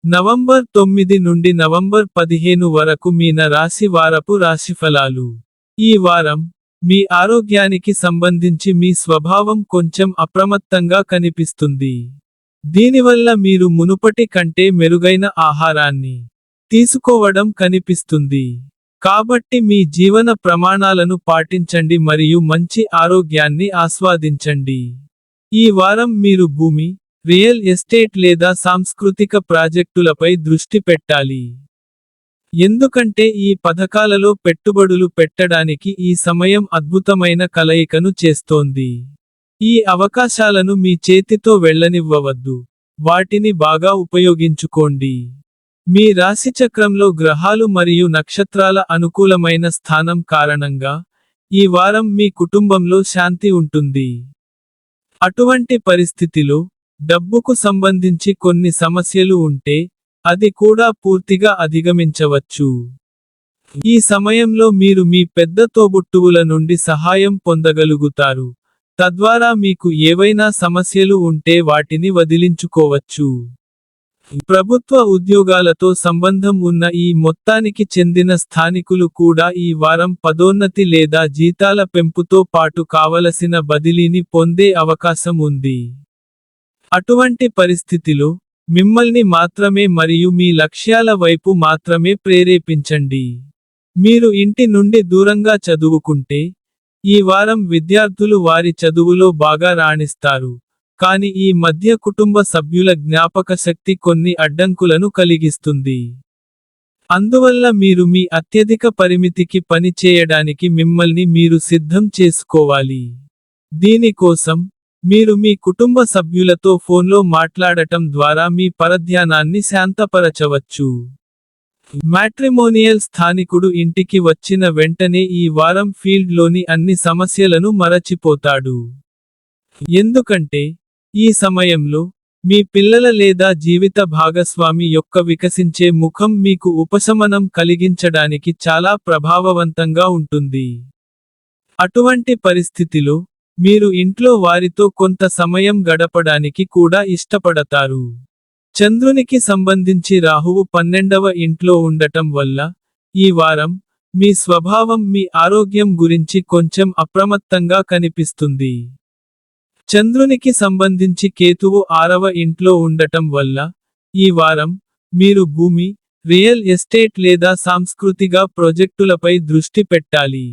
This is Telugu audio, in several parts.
నవంబర్ 9 నుండి నవంబర్ 15 వరకు మీన రాశి వారపు రాశిఫలాలు. ఈ వారం, మీ ఆరోగ్యానికి సంబంధించి మీ స్వభావం కొంచెం అప్రమత్తంగా కనిపిస్తుంది. దీనివల్ల మీరు మునుపటి కంటే మెరుగైన ఆహారాన్ని తీసుకోవడం కనిపిస్తుంది. కాబట్టి మీ జీవన ప్రమాణాలను పాటించండి మరియు మంచి ఆరోగ్యాన్ని ఆస్వాదించండి. ఈ వారం మీరు భూమి, రియల్ ఎస్టేట్ లేదా సాంస్కృతిక ప్రాజెక్టులపై దృష్టి పెట్టాలి. ఎందుకంటే ఈ పథకాలలో పెట్టుబడులు పెట్టడానికి ఈ సమయం అద్భుతమైన కలయికను చేస్తోంది. ఈ అవకాశాలను మీ చేతితో వెళ్ళనివ్వవద్దు. వాటిని బాగా ఉపయోగించుకోండి. మీ రాశిచక్రంలో గ్రహాలు మరియు నక్షత్రాల అనుకూలమైన స్థానం కారణంగా, ఈ వారం మీ కుటుంబంలో శాంతి ఉంటుంది. అటువంటి పరిస్థితిలో, డబ్బుకు సంబంధించి కొన్ని సమస్యలు ఉంటే, అది కూడా పూర్తిగా అధిగమించవచ్చు. ఈ సమయంలో మీరు మీ పెద్ద తోబుట్టువుల నుండి సహాయం పొందగలుగుతారు, తద్వారా మీకు ఏవైనా సమస్యలు ఉంటే వాటిని వదిలించుకోవచ్చు. ప్రభుత్వ ఉద్యోగాలతో సంబంధం ఉన్న ఈ మొత్తానికి చెందిన స్థానికులు కూడా ఈ వారం పదోన్నతి లేదా జీతాల పెంపుతో పాటు కావలసిన బదిలీని పొందే అవకాశం ఉంది. అటువంటి పరిస్థితిలో, మిమ్మల్ని మాత్రమే మరియు మీ లక్ష్యాల వైపు మాత్రమే ప్రేరేపించండి. మీరు ఇంటి నుండి దూరంగా చదువుకుంటే, ఈ వారం విద్యార్థులు వారి చదువులో బాగా రాణిస్తారు. కానీ ఈ మధ్య కుటుంబ సభ్యుల జ్ఞాపకశక్తి కొన్ని అడ్డంకులను కలిగిస్తుంది. అందువల్ల మీరు మీ అత్యధిక పరిమితికి పని చేయడానికి మిమ్మల్ని మీరు సిద్ధం చేసుకోవాలి. దీని కోసం, మీరు మీ కుటుంబ సభ్యులతో ఫోన్లో మాట్లాడటం ద్వారా మీ పరధ్యానాన్ని శాంతపరచవచ్చు. మ్యాట్రిమోనియల్ స్థానికుడు ఇంటికి వచ్చిన వెంటనే ఈ వారం ఫీల్డ్లోని అన్ని సమస్యలను మరచిపోతాడు. ఎందుకంటే, ఈ సమయంలో, మీ పిల్లల లేదా జీవిత భాగస్వామి యొక్క వికసించే ముఖం మీకు ఉపశమనం కలిగించడానికి చాలా ప్రభావవంతంగా ఉంటుంది. అటువంటి పరిస్థితిలో, మీరు ఇంట్లో వారితో కొంత సమయం గడపడానికి కూడా ఇష్టపడతారు. చంద్రునికి సంబంధించి రాహువు 12వ ఇంట్లో ఉండటం వల్ల, ఈ వారం, మీ స్వభావం మీ ఆరోగ్యం గురించి కొంచెం అప్రమత్తంగా కనిపిస్తుంది. చంద్రునికి సంబంధించి కేతువు 6వ ఇంట్లో ఉండటం వల్ల, ఈ వారం, మీరు భూమి, రియల్ ఎస్టేట్ లేదా సాంస్కృతిక ప్రాజెక్టులపై దృష్టి పెట్టాలి.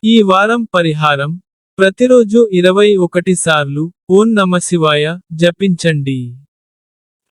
ఈ వారం పరిహారం, ప్రతిరోజు 21 సార్లు ఓం నమఃశివాయ జపించండి.